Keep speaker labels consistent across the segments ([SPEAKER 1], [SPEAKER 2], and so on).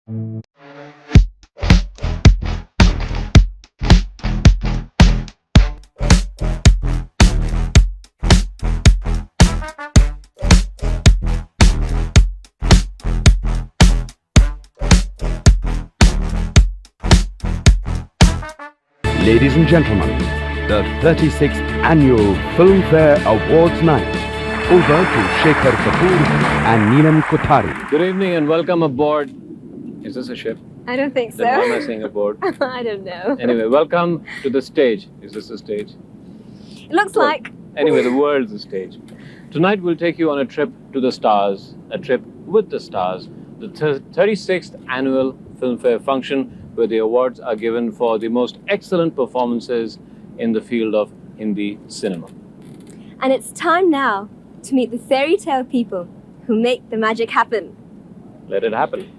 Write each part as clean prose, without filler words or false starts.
[SPEAKER 1] Ladies and gentlemen, the 36th annual Filmfare Awards night. Over to Shekhar Kapoor and Neelam Kothari.
[SPEAKER 2] Good evening and welcome aboard. Is this a ship?
[SPEAKER 3] I don't think so.
[SPEAKER 2] Then why am I saying aboard?
[SPEAKER 3] I don't know.
[SPEAKER 2] Anyway, welcome to the stage. Is this the stage?
[SPEAKER 3] It looks like.
[SPEAKER 2] Anyway, the world's the stage. Tonight we'll take you on a trip to the stars, a trip with the stars, the 36th annual Filmfare function where the awards are given for the most excellent performances in the field of Hindi cinema.
[SPEAKER 3] And it's time now to meet the fairy tale people who make the magic happen.
[SPEAKER 2] Let it happen.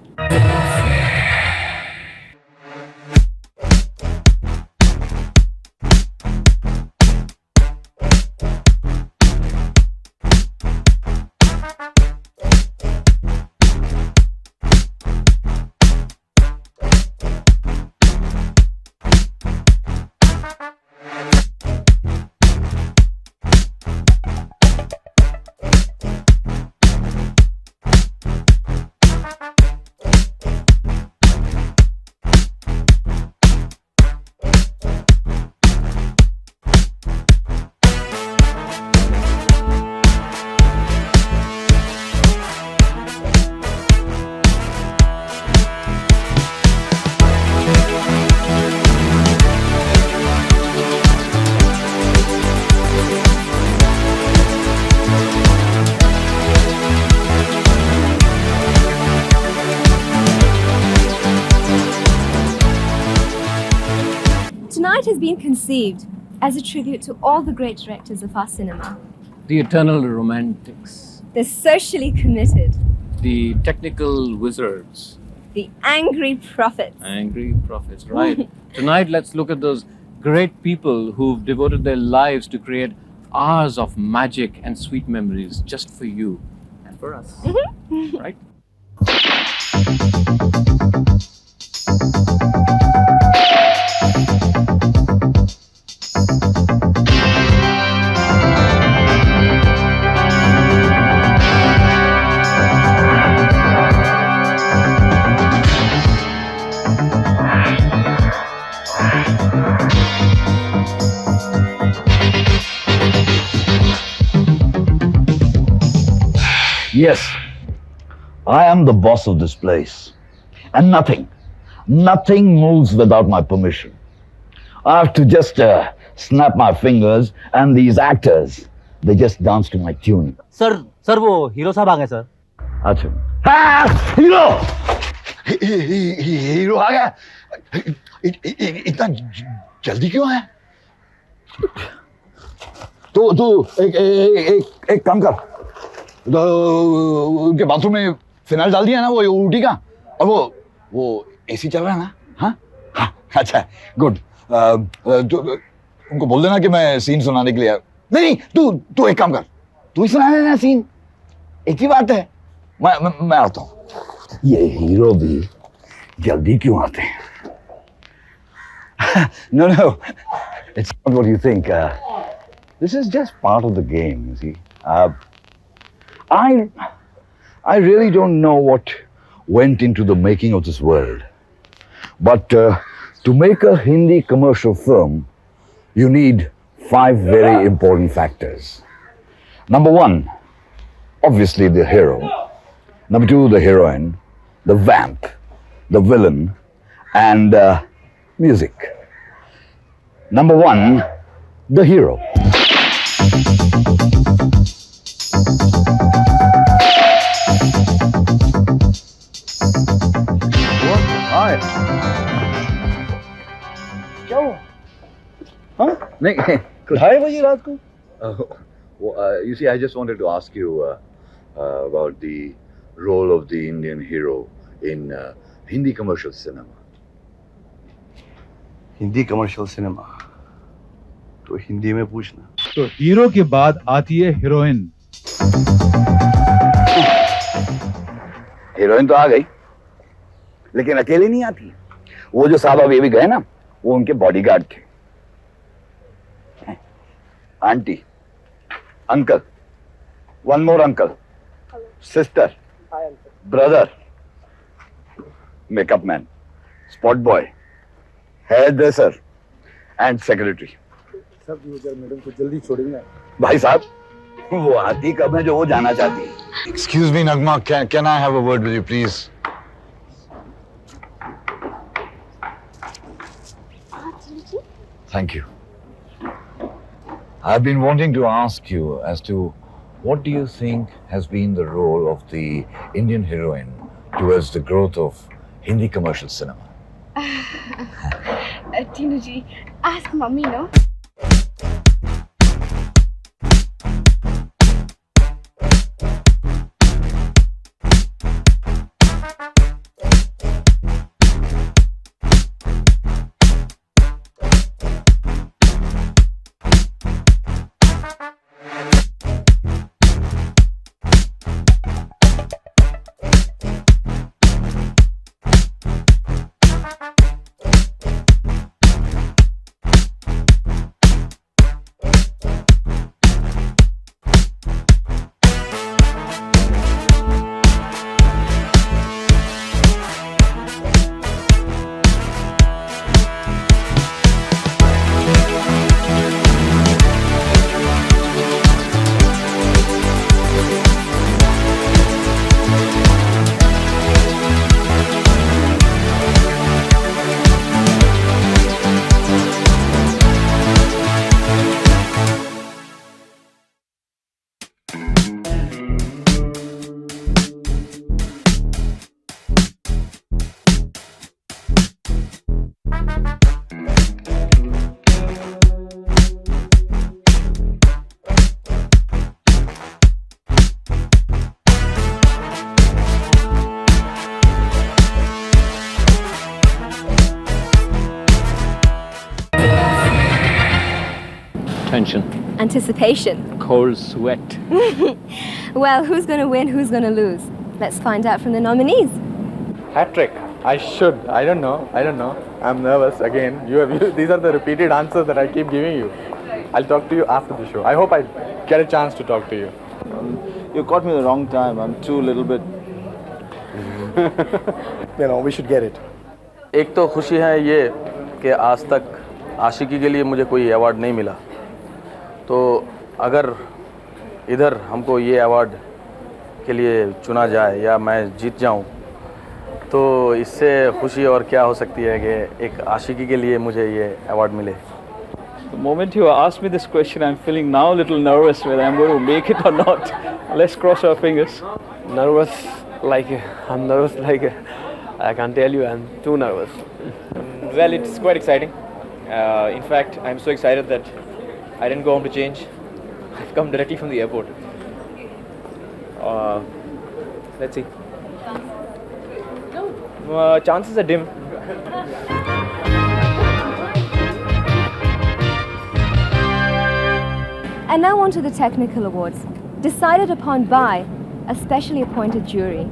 [SPEAKER 3] Tonight has been conceived as a tribute to all the great directors of our cinema.
[SPEAKER 2] The eternal romantics,
[SPEAKER 3] The socially committed,
[SPEAKER 2] the technical wizards,
[SPEAKER 3] the angry prophets.
[SPEAKER 2] angry prophets, right? Tonight, let's look at those great people who've devoted their lives to create hours of magic and sweet memories just for you and for us, right?
[SPEAKER 4] Yes, I am the boss of this place. And nothing moves without my permission. I have to just snap my fingers and these actors, they just dance to my tune.
[SPEAKER 5] Sir वो hero साहब आ गए sir.
[SPEAKER 4] अच्छा. हाँ, hero! Hero आ गया? इतना जल्दी क्यों आया? तू एक काम कर. उनके बाथरूम में फिनाइल डाल दिया ना वो ऊटी का और वो एसी चल रहा है ना. हाँ अच्छा गुड. उनको बोल देना कि मैं सीन सुनाने के लिए आया. नहीं तू एक काम कर. तू ही सुना देना सीन. एक ही बात है. मैं आता हूँ. ये हीरो भी जल्दी क्यों आते हैं? No, it's not what you think. This is just part of the game, you see. I really don't know what went into the making of this world. But to make a Hindi commercial film, you need 5 very important factors. Number 1, obviously the hero. Number 2, the heroine, the vamp, the villain, and music. Number 1, the hero. Hi. क्या हुआ? हाँ? नहीं, हाय भाई रात को. You see, I just wanted to ask you about the role of the Indian hero in Hindi commercial cinema.
[SPEAKER 6] Hindi commercial cinema तो हिंदी में पूछना.
[SPEAKER 7] तो हीरो के बाद आती है हीरोइन.
[SPEAKER 4] हीरोइन तो आ गई. लेकिन अकेले नहीं आती। वो जो साहब अभी अभी गए ना, वो उनके बॉडीगार्ड थे। Aunty, uncle, one more uncle, sister, brother, makeup man, spot boy, hairdresser and secretary.
[SPEAKER 6] सब मैडम को जल्दी छोड़ेंगे ना।
[SPEAKER 4] भाई साहब, वो आती कब है जो वो जाना चाहती है?
[SPEAKER 8] Excuse me, Nagma. Can I have a word with you, please? Thank you. I've been wanting to ask you as to what do you think has been the role of the Indian heroine towards the growth of Hindi commercial cinema?
[SPEAKER 9] Tinu ji, ask mummy, no?
[SPEAKER 2] Tension.
[SPEAKER 3] Anticipation.
[SPEAKER 2] Cold sweat.
[SPEAKER 3] Well, who's going to win, who's going to lose? Let's find out from the nominees.
[SPEAKER 6] Hat trick. I should. I don't know. I'm nervous again. These are the repeated answers that I keep giving you. I'll talk to you after the show. I hope I get a chance to talk to you.
[SPEAKER 10] You caught me the wrong time. I'm too little bit.
[SPEAKER 6] We should get it.
[SPEAKER 10] एक तो खुशी है ये कि आज तक आशिकी के लिए मुझे कोई अवार्ड नहीं मिला, तो अगर इधर हमको ये अवार्ड के लिए चुना जाए या मैं जीत जाऊं, तो इससे खुशी और क्या हो सकती है कि एक आशिकी के लिए मुझे ये अवार्ड मिले।
[SPEAKER 11] The moment you asked me this question, I'm feeling now a little nervous whether I'm going to make it or not. Let's cross our fingers.
[SPEAKER 12] Nervous, I'm nervous, I can't tell you, I'm too nervous.
[SPEAKER 13] Well, it's quite exciting. In fact, I'm so excited that I didn't go home to change. I've come directly from the airport. Let's see. Chances are dim.
[SPEAKER 3] And now on to the technical awards, decided upon by a specially appointed jury.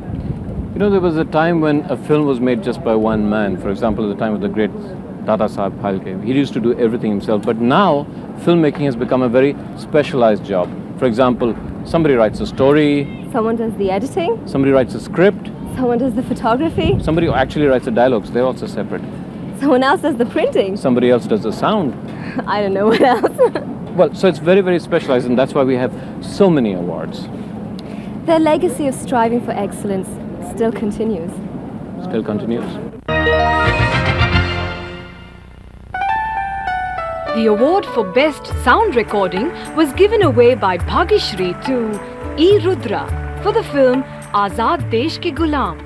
[SPEAKER 2] You know, there was a time when a film was made just by one man. For example, at the time of the great Dada Saheb Phalke. He used to do everything himself. But now, filmmaking has become a very specialized job. For example, somebody writes a story.
[SPEAKER 3] Someone does the editing.
[SPEAKER 2] Somebody writes a script.
[SPEAKER 3] Someone does the photography.
[SPEAKER 2] Somebody actually writes the dialogues. They're also separate.
[SPEAKER 3] Someone else does the printing.
[SPEAKER 2] Somebody else does the sound.
[SPEAKER 3] I don't know what else.
[SPEAKER 2] Well, so it's very, very specialized, and that's why we have so many awards.
[SPEAKER 3] Their legacy of striving for excellence still continues.
[SPEAKER 2] Still continues.
[SPEAKER 14] The award for Best Sound Recording was given away by Bhagishri to E. Rudra for the film Azad Desh Ke Gulam.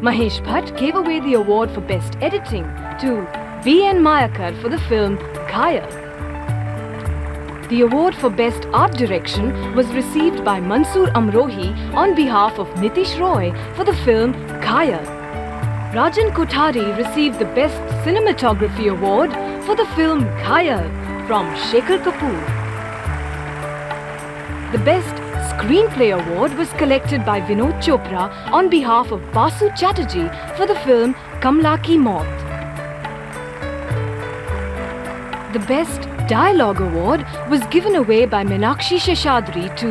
[SPEAKER 14] Mahesh Bhatt gave away the award for Best Editing to B. N. Mayakar for the film Ghayal. The award for Best Art Direction was received by Mansoor Amrohi on behalf of Nitish Roy for the film Ghayal. Rajan Kothari received the Best Cinematography Award for the film Ghayal from Shekhar Kapoor. The Best Screenplay Award was collected by Vinod Chopra on behalf of Basu Chatterjee for the film Kamla Ki Maut. The Best Dialogue Award was given away by Meenakshi Sheshadri to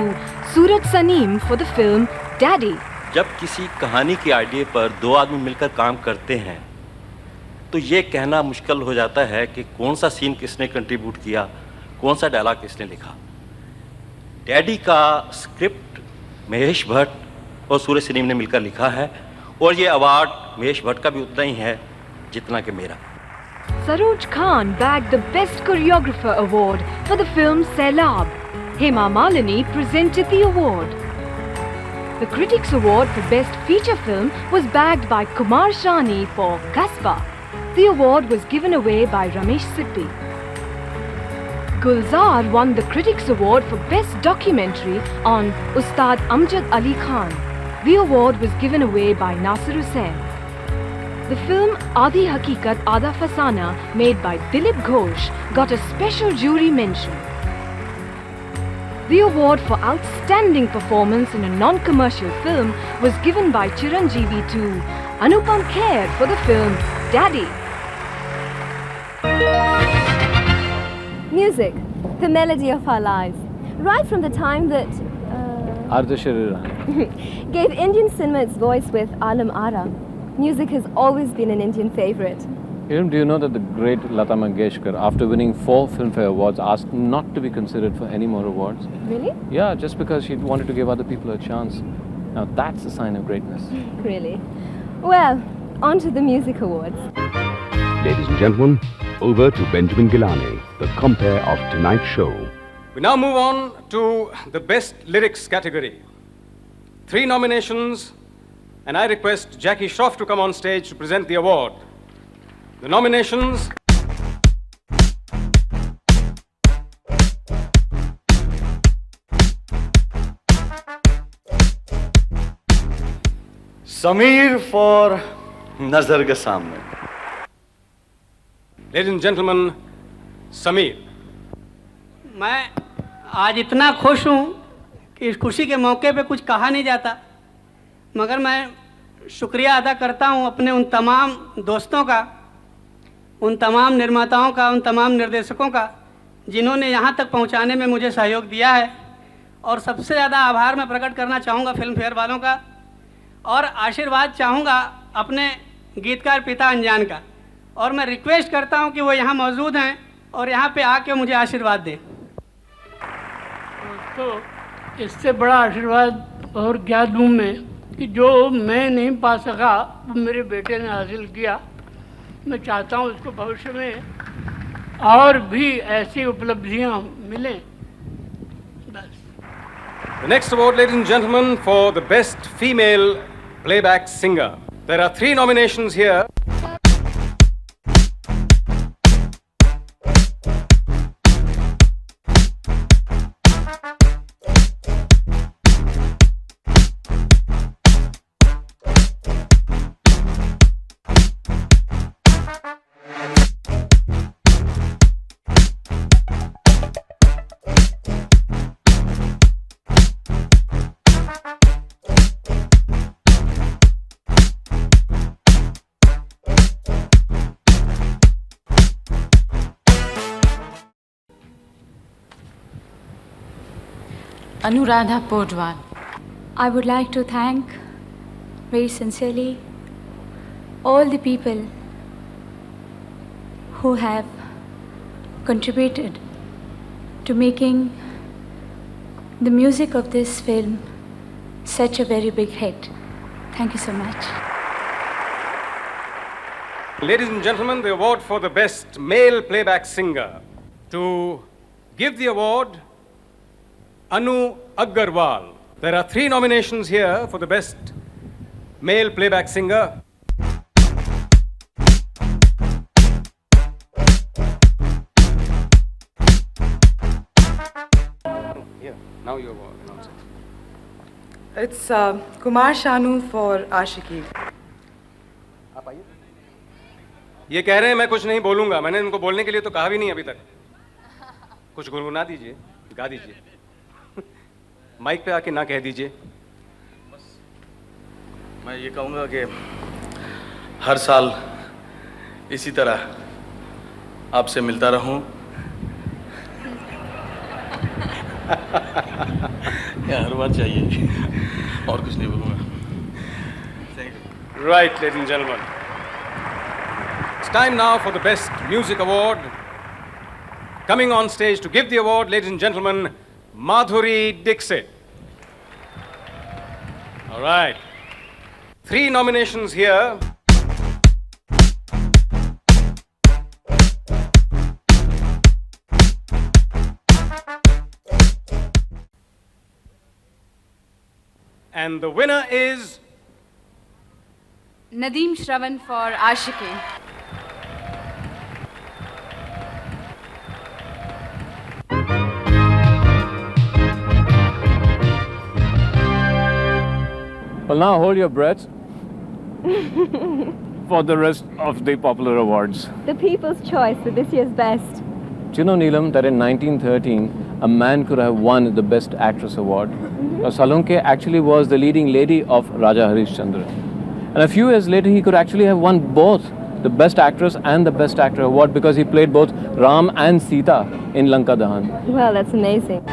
[SPEAKER 14] Suraj Saneem for the film Daddy.
[SPEAKER 15] जब किसी कहानी के idea पर दो आदमी मिलकर काम करते हैं तो ये कहना मुश्किल हो जाता है कि कौन सा सीन किसने कंट्रीब्यूट किया, कौन सा डायलॉग किसने लिखा। डैडी का स्क्रिप्ट महेश भट्ट और सूरज सनीम ने मिलकर लिखा है और ये अवार्ड महेश भट्ट का भी उतना ही है जितना कि मेरा।
[SPEAKER 14] Saroj Khan bagged the Best Choreographer Award for the film Sailab. Hema Malini presented the award. The Critics Award for Best Feature Film was bagged by Kumar Shani for Kasba. The award was given away by Ramesh Sippy. Gulzar won the Critics Award for Best Documentary on Ustad Amjad Ali Khan. The award was given away by Nasir Hussain. The film Aadhi Hakikat Aadha Fasana, made by Dilip Ghosh, got a special jury mention. The award for Outstanding Performance in a Non-Commercial Film was given by Chiranjeevi to Anupam Kher for the film Daddy.
[SPEAKER 3] Music, the melody of our lives. Right from the time that gave Indian cinema its voice with Alam Ara, music has always been an Indian favourite.
[SPEAKER 2] Hiram, do you know that the great Lata Mangeshkar, after winning 4 Filmfare Awards, asked not to be considered for any more awards?
[SPEAKER 3] Really?
[SPEAKER 2] Yeah, just because she wanted to give other people a chance. Now that's a sign of greatness.
[SPEAKER 3] Really? Well, on to the music awards.
[SPEAKER 1] Ladies and gentlemen, over to Benjamin Gilani, the compere of tonight's show.
[SPEAKER 16] We now move on to the Best Lyrics category. 3 nominations, and I request Jackie Shroff to come on stage to present the award. The nominations:
[SPEAKER 15] Sameer for Nazar ke Samne.
[SPEAKER 16] Ladies and gentlemen, Sameer.
[SPEAKER 17] मैं आज इतना खुश हूँ कि इस खुशी के मौके पे कुछ कहा नहीं जाता, मगर मैं शुक्रिया अदा करता हूँ अपने उन तमाम दोस्तों का, उन तमाम निर्माताओं का, उन तमाम निर्देशकों का जिन्होंने यहाँ तक पहुँचाने में मुझे सहयोग दिया है। और सबसे ज़्यादा आभार मैं प्रकट करना चाहूँगा फिल्म फेयर वालों का, और आशीर्वाद चाहूँगा अपने गीतकार पिता अनजान का। और मैं रिक्वेस्ट करता हूँ कि वो यहाँ मौजूद हैं और यहाँ पे आके मुझे आशीर्वाद दें।
[SPEAKER 18] तो इससे बड़ा आशीर्वाद और क्या दूँ मैं कि जो मैं नहीं पा सका वो मेरे बेटे ने हासिल किया। मैं चाहता हूँ उसको भविष्य में और भी ऐसी उपलब्धियाँ मिलें।
[SPEAKER 16] The next award, ladies and gentlemen, for the Best Female Playback Singer. There are 3 nominations here.
[SPEAKER 19] Anuradha Podwal. I would like to thank very sincerely all the people who have contributed to making the music of this film such a very big hit. Thank you so much.
[SPEAKER 16] Ladies and gentlemen, the award for the Best Male Playback Singer. To give the award, Anu Agarwal. There are 3 nominations here for the Best Male Playback Singer. Yeah, now your award.
[SPEAKER 20] It's Kumar Shanu for Aashiqui.
[SPEAKER 16] ये कह रहे हैं मैं कुछ नहीं बोलूंगा, मैंने इनको बोलने के लिए तो कहा भी नहीं अभी तक। कुछ गुनगुना दीजिए, गा दीजिए। माइक पे आके ना कह दीजिए।
[SPEAKER 10] मैं ये कहूँगा कि हर साल इसी तरह आपसे मिलता रहूं। हर बार चाहिए और कुछ नहीं बोलूँगा।
[SPEAKER 16] Right, ladies and gentlemen. It's time now for the Best Music Award. Coming on stage to give the award, ladies and gentlemen, Madhuri Dixit. All right. 3 nominations here. And the winner is
[SPEAKER 9] Nadeem Shravan for Aashiqui.
[SPEAKER 2] Well, now hold your breath for the rest of the popular awards.
[SPEAKER 3] The people's choice for this year's best.
[SPEAKER 2] Do you know, Neelam, that in 1913, a man could have won the Best Actress Award? Salonke actually was the leading lady of Raja Harishchandra. And a few years later, he could actually have won both the Best Actress and the Best Actor Award because he played both Ram and Sita in Lanka Dahan.
[SPEAKER 3] Well, that's amazing.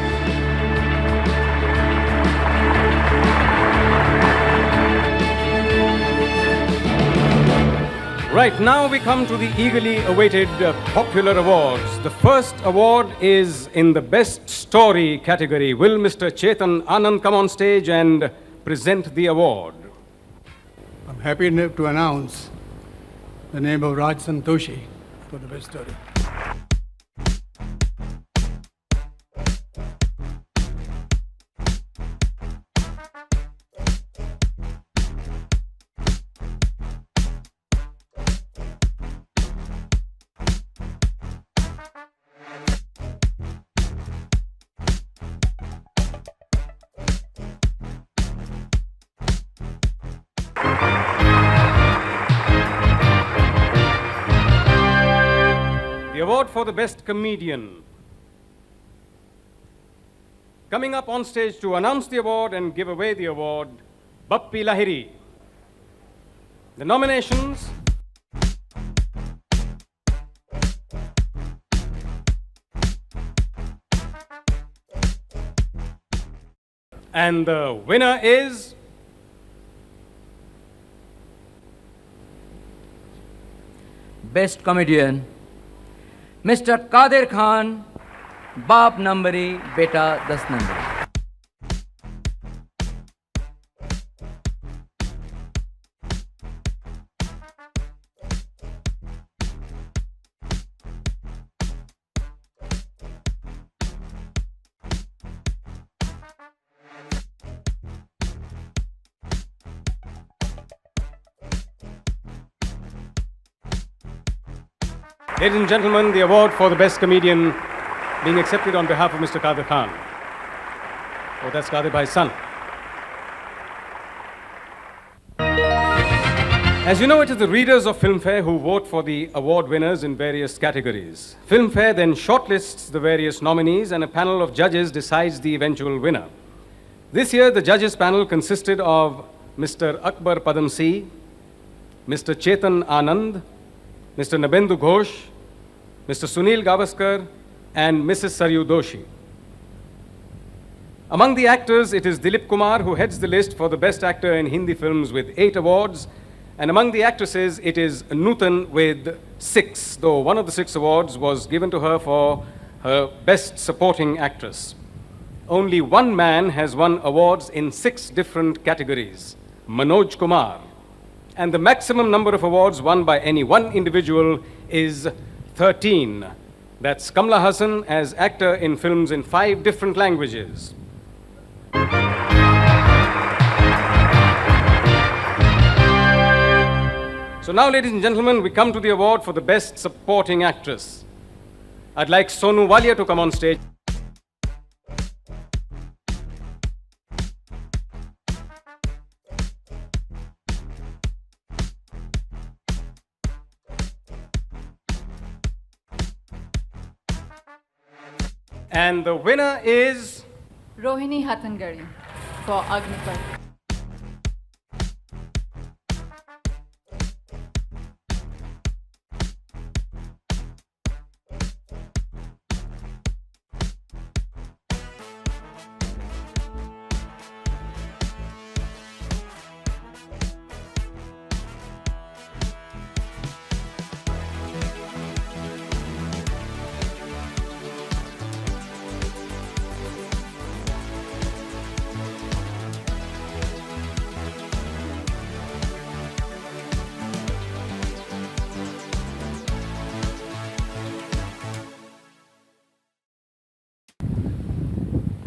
[SPEAKER 16] Right, now we come to the eagerly awaited popular awards. The first award is in the Best Story category. Will Mr. Chetan Anand come on stage and present the award?
[SPEAKER 18] I'm happy to announce the name of Raj Santoshi for the best story.
[SPEAKER 16] The award for the Best Comedian. Coming up on stage to announce the award and give away the award, Bappi Lahiri. The nominations: and the winner is
[SPEAKER 21] Best Comedian, Mr. Kadir Khan, Baap Nambari, Beta 10 Nambari.
[SPEAKER 16] Ladies and gentlemen, the award for the Best Comedian being accepted on behalf of Mr. Kadir Khan. Oh, that's Kadir Bhai's son. As you know, it is the readers of Filmfare who vote for the award winners in various categories. Filmfare then shortlists the various nominees and a panel of judges decides the eventual winner. This year, the judges panel consisted of Mr. Akbar Padamsee, Mr. Chetan Anand, Mr. Nabendu Ghosh, Mr. Sunil Gavaskar, and Mrs. Saryu Doshi. Among the actors, it is Dilip Kumar who heads the list for the Best Actor in Hindi films with 8 awards, and among the actresses, it is Nutan with 6, though one of the 6 awards was given to her for her Best Supporting Actress. Only one man has won awards in 6 different categories, Manoj Kumar. And the maximum number of awards won by any one individual is 13. That's Kamala Hassan as actor in films in 5 different languages. So now, ladies and gentlemen, we come to the award for the Best Supporting Actress. I'd like Sonu Walia to come on stage. And the winner is
[SPEAKER 9] Rohini Hathangari for Agneepath.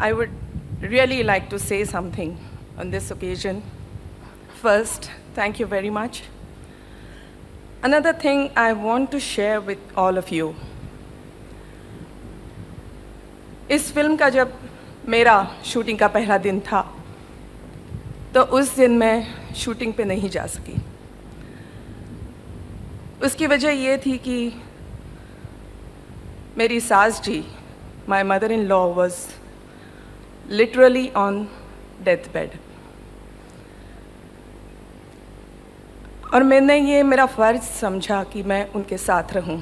[SPEAKER 20] I would really like to say something on this occasion. First, thank you very much. Another thing I want to share with all of you. इस film का जब मेरा shooting का पहला दिन था, तो उस दिन मैं शूटिंग पे नहीं जा सकी। उसकी वजह ये थी कि मेरी सास जी, my mother-in-law was literally on deathbed. और मैंने ये मेरा फ़र्ज़ समझा कि मैं उनके साथ रहूं।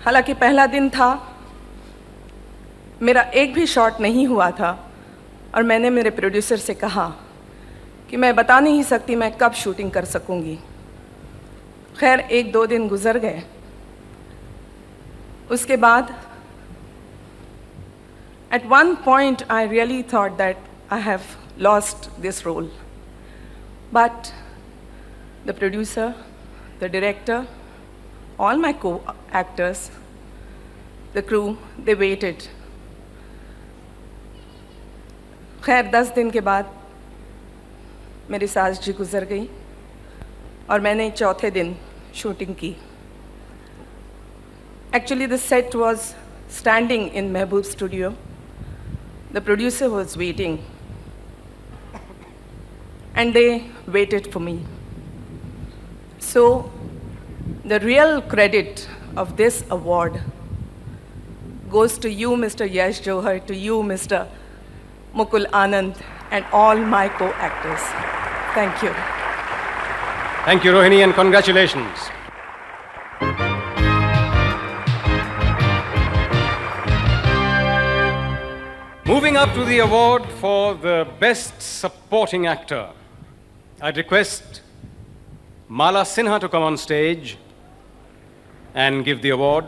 [SPEAKER 20] हालांकि पहला दिन था, मेरा एक भी शॉट नहीं हुआ था और मैंने मेरे प्रोड्यूसर से कहा कि मैं बता नहीं सकती मैं कब शूटिंग कर सकूंगी। खैर 1-2 दिन गुजर गए। उसके बाद at one point I really thought that I have lost this role. But the producer, the director, all my co-actors, the crew, they waited. खैर 10 दिन के बाद मेरी सास जी गुजर गई और मैंने चौथे दिन शूटिंग की. Actually the set was standing in Mehboob studio. The producer was waiting and they waited for me. So the real credit of this award goes to you, Mr. Yash Johar, to you, Mr. Mukul Anand, and all my co-actors. Thank you.
[SPEAKER 16] Thank you, Rohini, and congratulations. Moving up to the award for the Best Supporting Actor, I'd request Mala Sinha to come on stage and give the award.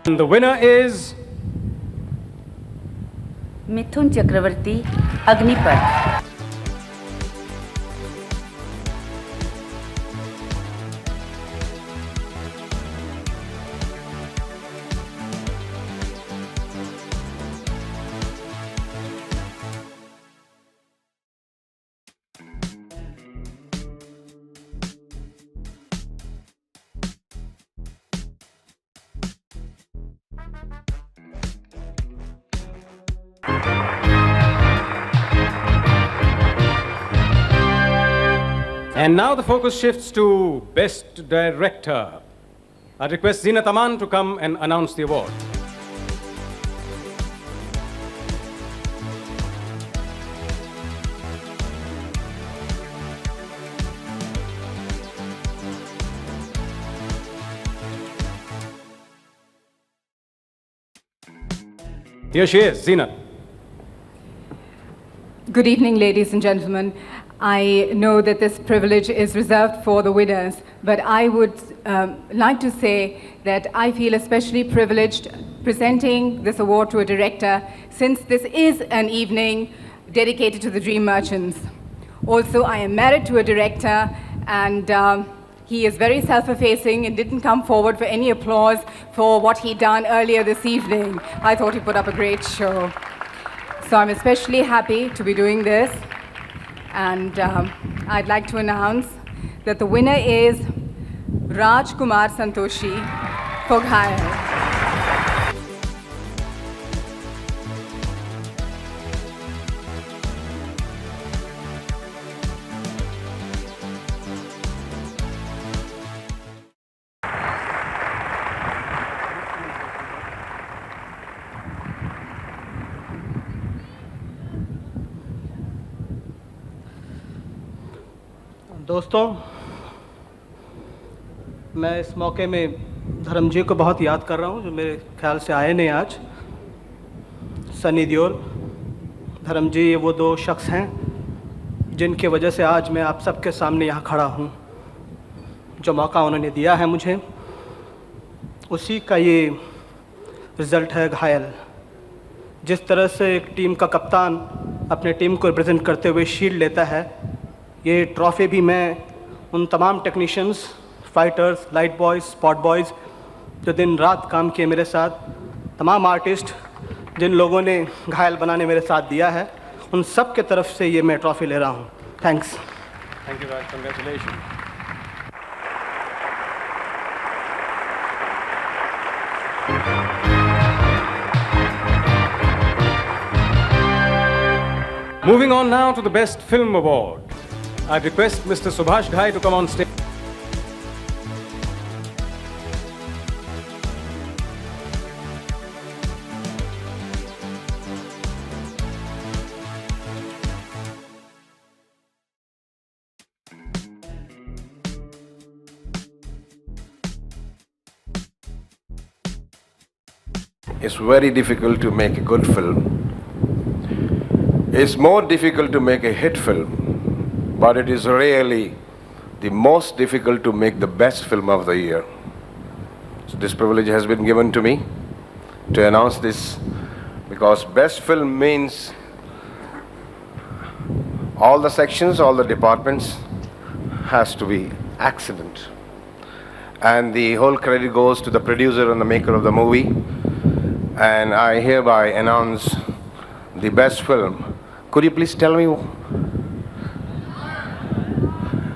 [SPEAKER 16] And the winner is
[SPEAKER 5] Mithun Chakraborty, Agnipath.
[SPEAKER 16] And now the focus shifts to Best Director. I request Zinat Aman to come and announce the award. Here she is, Zinat.
[SPEAKER 22] Good evening, ladies and gentlemen. I know that this privilege is reserved for the winners, but I would like to say that I feel especially privileged presenting this award to a director, since this is an evening dedicated to the Dream Merchants. Also, I am married to a director, and he is very self-effacing and didn't come forward for any applause for what he done earlier this evening. I thought he put up a great show. So I'm especially happy to be doing this. And I'd like to announce that the winner is Rajkumar Santoshi for Ghayal.
[SPEAKER 17] दोस्तों, मैं इस मौके में धर्म जी को बहुत याद कर रहा हूँ, जो मेरे ख्याल से आए नहीं आज। सनी देओल, धर्म जी, ये वो दो शख्स हैं जिनकी वजह से आज मैं आप सबके सामने यहाँ खड़ा हूँ। जो मौका उन्होंने दिया है मुझे, उसी का ये रिज़ल्ट है घायल। जिस तरह से एक टीम का कप्तान अपने टीम को रिप्रेजेंट करते हुए शील्ड लेता है, ये ट्रॉफ़ी भी मैं उन तमाम technicians, fighters, light boys, spot boys जो दिन रात काम किए मेरे साथ, तमाम आर्टिस्ट जिन लोगों ने घायल बनाने मेरे साथ दिया है, उन सब के तरफ से ये मैं ट्रॉफ़ी ले रहा हूँ। Thanks.
[SPEAKER 16] Thank you, Raj. Congratulations. Moving on now to the Best Film Award. I request Mr. Subhash Ghai to come on stage.
[SPEAKER 4] It's very difficult to make a good film. It's more difficult to make a hit film, but it is really the most difficult to make the best film of the year. So this privilege has been given to me to announce this, because best film means all the sections, all the departments has to be excellent. And the whole credit goes to the producer and the maker of the movie. And I hereby announce the best film. Could you please tell me?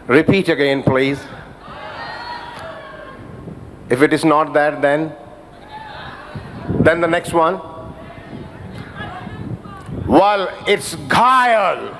[SPEAKER 4] Repeat again, please. If it is not that, then the next one. Well, it's Ghayal.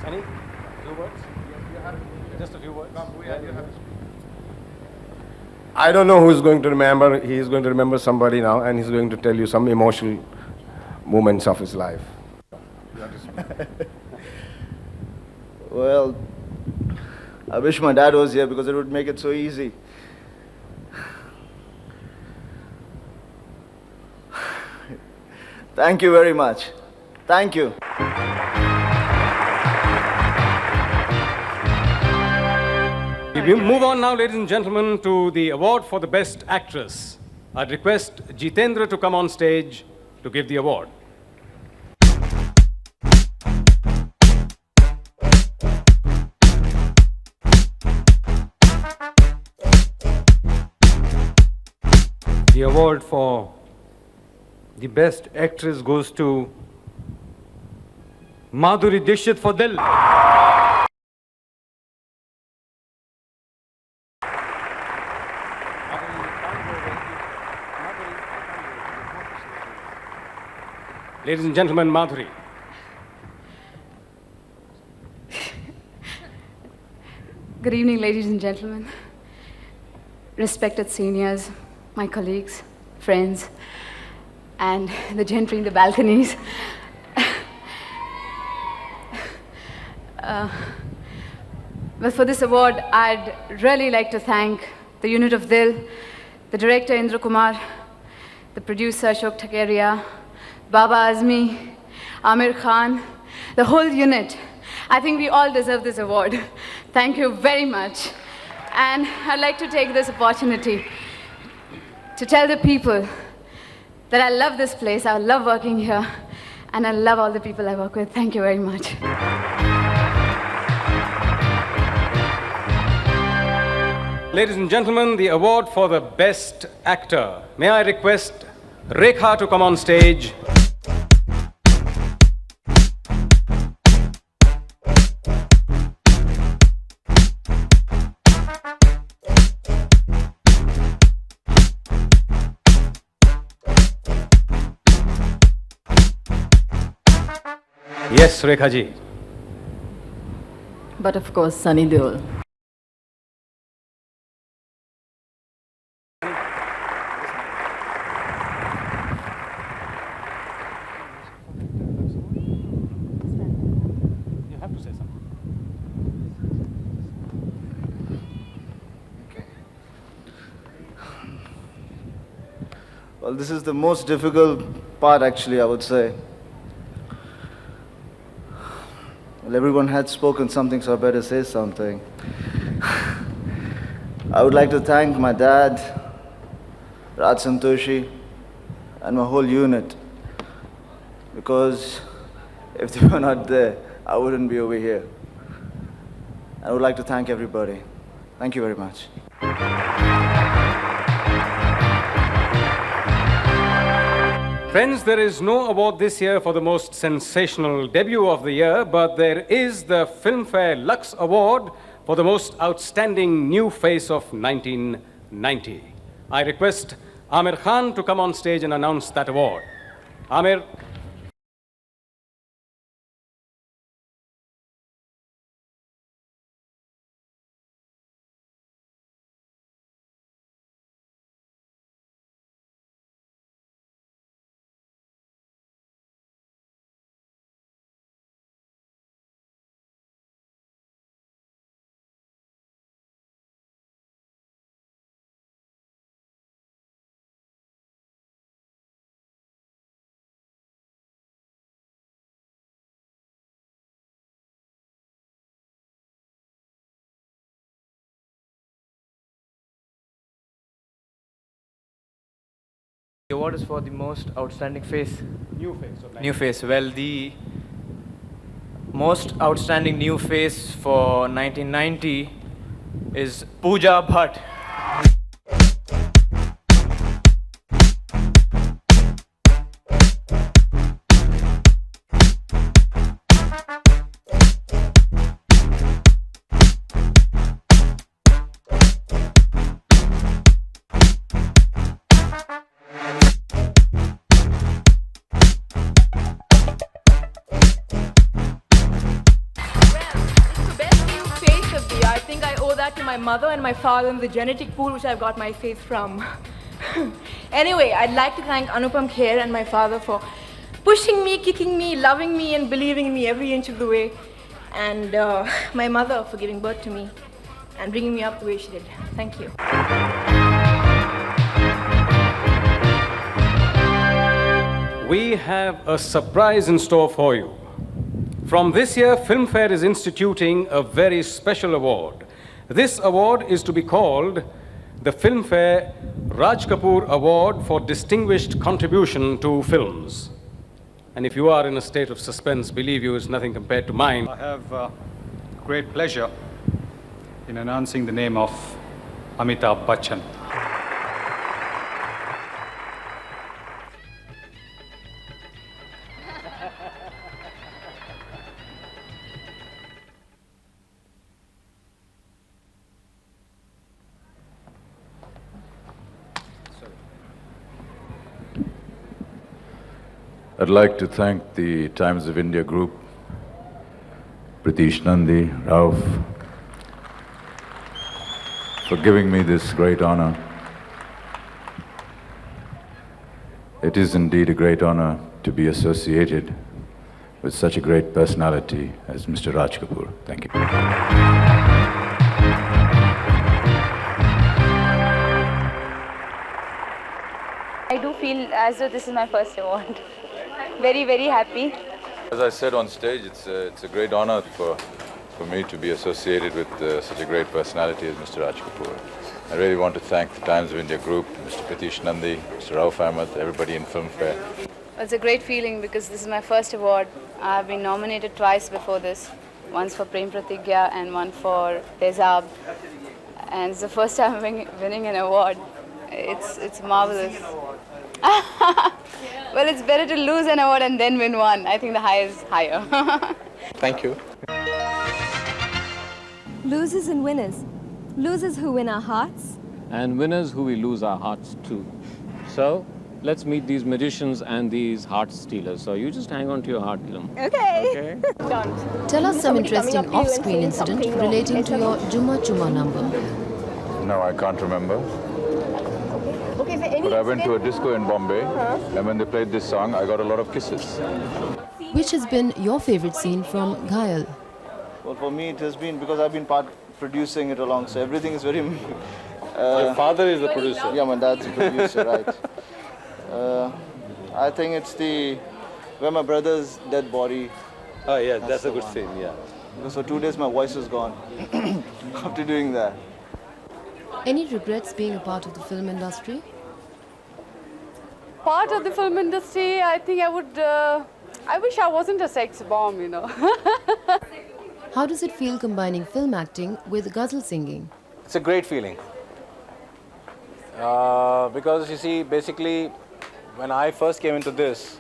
[SPEAKER 16] Sunny, few words? Just a few words.
[SPEAKER 4] I don't know who is going to remember. He is going to remember somebody now, and he's going to tell you some emotional moments of his life.
[SPEAKER 7] Well, I wish my dad was here because it would make it so easy. Thank you very much. Thank you.
[SPEAKER 16] We move on now, ladies and gentlemen, to the award for the Best Actress. I'd request Jitendra to come on stage to give the award. The award for the Best Actress goes to Madhuri Dixit for Dil. Ladies and gentlemen, Madhuri.
[SPEAKER 23] Good evening, ladies and gentlemen. Respected seniors, my colleagues, friends, and the gentry in the balconies. But for this award, I'd really like to thank the unit of Dil, the director Indra Kumar, the producer Ashok Thakaria, Baba Azmi, Amir Khan, the whole unit. I think we all deserve this award. Thank you very much. And I'd like to take this opportunity to tell the people that I love this place, I love working here, and I love all the people I work with. Thank you very much.
[SPEAKER 16] Ladies and gentlemen, the award for the Best Actor. May I request Rekha to come on stage. Yes, Rekha ji.
[SPEAKER 9] But of course, Sunny Deol.
[SPEAKER 16] You have to say something.
[SPEAKER 7] Well, this is the most difficult part, actually, I would say. Well, everyone had spoken something, so I better say something. I would like to thank my dad, Raj Santoshi, and my whole unit, because if they were not there, I wouldn't be over here. I would like to thank everybody. Thank you very much.
[SPEAKER 16] Friends, there is no award this year for the most sensational debut of the year, but there is the Filmfare Lux Award for the most outstanding new face of 1990. I request Amir Khan to come on stage and announce that award. Amir.
[SPEAKER 13] The award is for the most outstanding face.
[SPEAKER 16] New face of
[SPEAKER 13] New face. Well, the most outstanding new face for 1990 is Pooja Bhatt.
[SPEAKER 6] My mother and my father in the genetic pool which I've got my face from. Anyway, I'd like to thank Anupam Kher and my father for pushing me, kicking me, loving me and believing in me every inch of the way, and my mother for giving birth to me and bringing me up the way she did. Thank you.
[SPEAKER 16] We have a surprise in store for you. From this year, Filmfare is instituting a very special award. This award is to be called the Filmfare Raj Kapoor Award for Distinguished Contribution to Films. And if you are in a state of suspense, believe you, it's nothing compared to mine.
[SPEAKER 8] I have great pleasure in announcing the name of Amitabh Bachchan.
[SPEAKER 11] I'd like to thank the Times of India group, Pritish Nandi, Rauf, for giving me this great honor. It is indeed a great honor to be associated with such a great personality as Mr. Raj Kapoor. Thank you.
[SPEAKER 23] I do feel as though this is my first award. Very, very happy.
[SPEAKER 11] As I said on stage, it's a great honor for me to be associated with such a great personality as Mr. Raj Kapoor. I really want to thank the Times of India group, Mr. Pritish Nandi, Mr. Rauf Ahmed, everybody in Filmfare.
[SPEAKER 23] It's a great feeling because this is my first award. I've been nominated twice before this. Once for Prem Pratigya and one for Tezab. And it's the first time I'm winning an award. It's marvelous. Well, it's better to lose an award and then win one. I think the high is higher.
[SPEAKER 13] Thank you.
[SPEAKER 3] Losers and winners. Losers who win our hearts.
[SPEAKER 2] And winners who we lose our hearts to. So, let's meet these magicians and these heart stealers. So you just hang on to your heart, Ilam.
[SPEAKER 3] Okay.
[SPEAKER 1] Tell us some interesting off-screen incident relating to your Juma Chuma number.
[SPEAKER 11] No, I can't remember.
[SPEAKER 3] Okay, so any
[SPEAKER 11] But I went to a disco in Bombay, and when they played this song, I got a lot of kisses.
[SPEAKER 1] Which has been your favorite scene from Ghayal?
[SPEAKER 7] Well, for me, it has been because I've been producing it along, so everything is very.
[SPEAKER 10] Your father is the producer.
[SPEAKER 7] Yeah, my dad's the producer, right? I think it's where my brother's dead body.
[SPEAKER 10] Oh yeah, that's a good scene. Yeah.
[SPEAKER 7] Because for 2 days my voice was gone after doing that.
[SPEAKER 1] Any regrets being a part of the film industry?
[SPEAKER 9] Part of the film industry, I think I would. I wish I wasn't a sex bomb, you know.
[SPEAKER 1] How does it feel combining film acting with ghazal singing?
[SPEAKER 10] It's a great feeling. Because you see, basically, when I first came into this,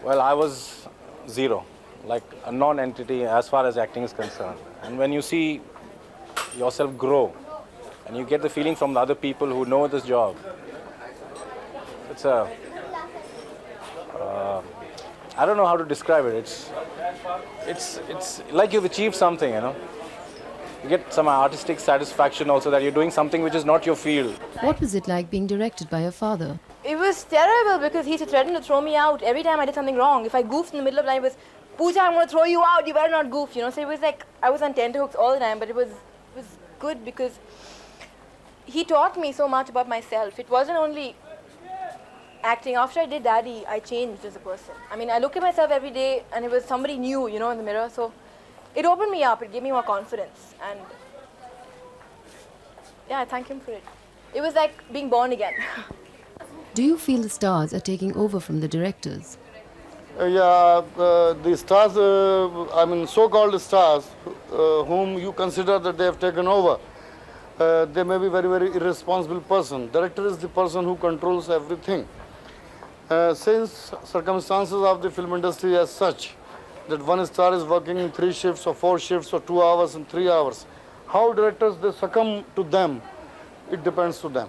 [SPEAKER 10] well, I was zero, like a non-entity as far as acting is concerned. And when you see yourself grow, and you get the feeling from the other people who know this job, it's a, I don't know how to describe it. It's like you've achieved something, you know. You get some artistic satisfaction also that you're doing something which is not your field.
[SPEAKER 1] What was it like being directed by your father?
[SPEAKER 6] It was terrible because he used to threaten to throw me out every time I did something wrong. If I goofed in the middle of the night, it was, Pooja, I'm going to throw you out, you better not goof, you know. So it was like, I was on tenterhooks all the time, but it was good because he taught me so much about myself. It wasn't only acting. After I did Daddy, I changed as a person. I mean, I look at myself every day and it was somebody new, you know, in the mirror. So it opened me up, it gave me more confidence. And yeah, I thank him for it. It was like being born again.
[SPEAKER 1] Do you feel the stars are taking over from the directors?
[SPEAKER 12] The stars, I mean so-called stars, whom you consider that they have taken over, they may be very, very irresponsible person. Director is the person who controls everything. Since circumstances of the film industry as such, that one star is working in 3 shifts or 4 shifts or 2 hours and 3 hours, how directors they succumb to them, it depends to them.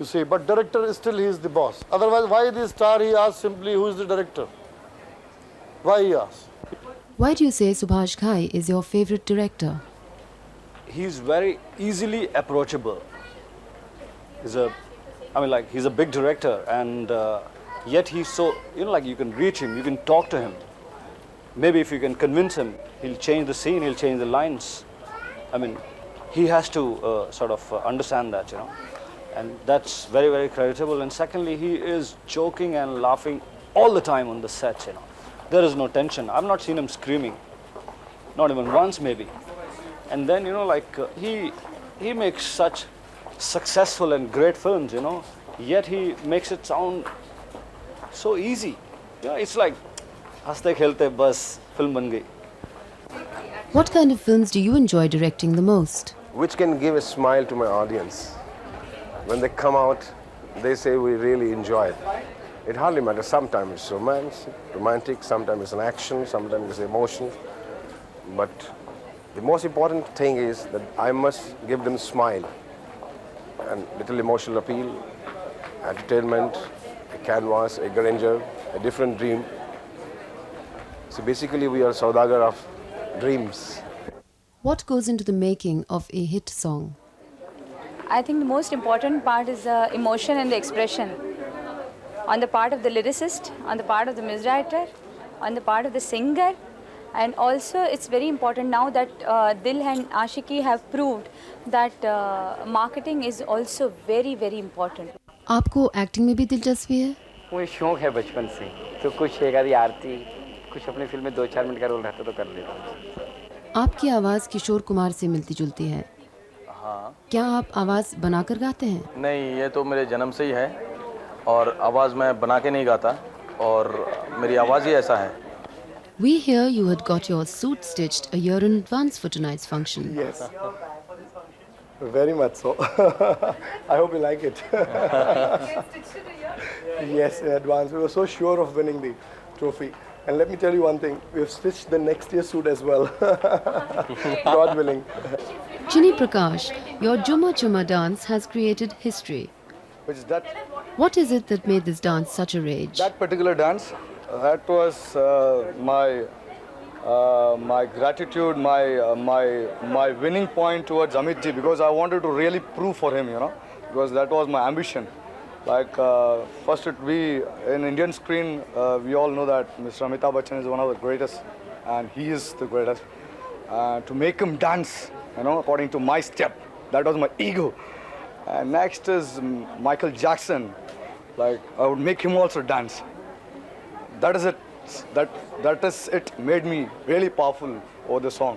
[SPEAKER 12] You see, but director is still he is the boss. Otherwise, why the star he asks simply who is the director? Why he asks?
[SPEAKER 1] Why do you say Subhash Ghai is your favorite director?
[SPEAKER 14] He's very easily approachable. He's a big director, and yet he's so, like you can reach him, you can talk to him. Maybe if you can convince him, he'll change the scene, he'll change the lines. I mean, he has to understand that, and that's very, very creditable. And secondly, he is joking and laughing all the time on the set, There is no tension. I've not seen him screaming, not even once maybe. And then, he makes such successful and great films, yet he makes it sound so easy. It's like, haste khelte bas, film ban gayi.
[SPEAKER 1] What kind of films do you enjoy directing the most?
[SPEAKER 4] Which can give a smile to my audience. When they come out, they say we really enjoyed. It hardly matters. Sometimes it's romantic, sometimes it's an action, sometimes it's emotion. But the most important thing is that I must give them smile and little emotional appeal, entertainment, a canvas, a grandeur, a different dream. So basically we are Saudagar of dreams.
[SPEAKER 1] What goes into the making of a hit song?
[SPEAKER 23] I think the most important part is the emotion and the expression. On the part of the lyricist, on the part of the music director, on the part of the singer, and also it's very important now that Dil and Aashiqui have proved that marketing is also very, very important.
[SPEAKER 1] आपको acting में भी दिलचस्पी है?
[SPEAKER 24] मुझे शौक है बचपन से, तो कुछ एक आधी आरती, कुछ अपनी फिल्म में 2-4 मिनट का रोल रहता तो कर लेता हूँ।
[SPEAKER 1] आपकी आवाज़ किशोर कुमार से मिलती जुलती है।
[SPEAKER 10] हाँ।
[SPEAKER 1] क्या आप आवाज़ बनाकर गाते हैं?
[SPEAKER 10] नहीं, ये तो मेरे जन्म से ही है और आवाज़ मैं बना के नहीं गाता और मेरी आवाज़ ही ऐसा है।
[SPEAKER 1] We hear you had got your suit stitched a year in advance for tonight's function.
[SPEAKER 12] Yes, very much so. I hope you like it. Yes, in advance. We were so sure of winning the trophy. And let me tell you one thing, we have stitched the next year's suit as well. God willing.
[SPEAKER 1] Chini Prakash, your Juma Chuma dance has created history.
[SPEAKER 12] Which is that?
[SPEAKER 1] What is it that made this dance such a rage?
[SPEAKER 14] That particular dance, that was my gratitude, my winning point towards Amit ji, because I wanted to really prove for him, because that was my ambition. Like first it be in Indian screen, we all know that Mr. Amitabh Bachchan is one of the greatest, and he is the greatest. To make him dance, according to my step, that was my ego. And next is Michael Jackson. Like I would make him also dance. That is it. That is it. Made me really powerful over the song.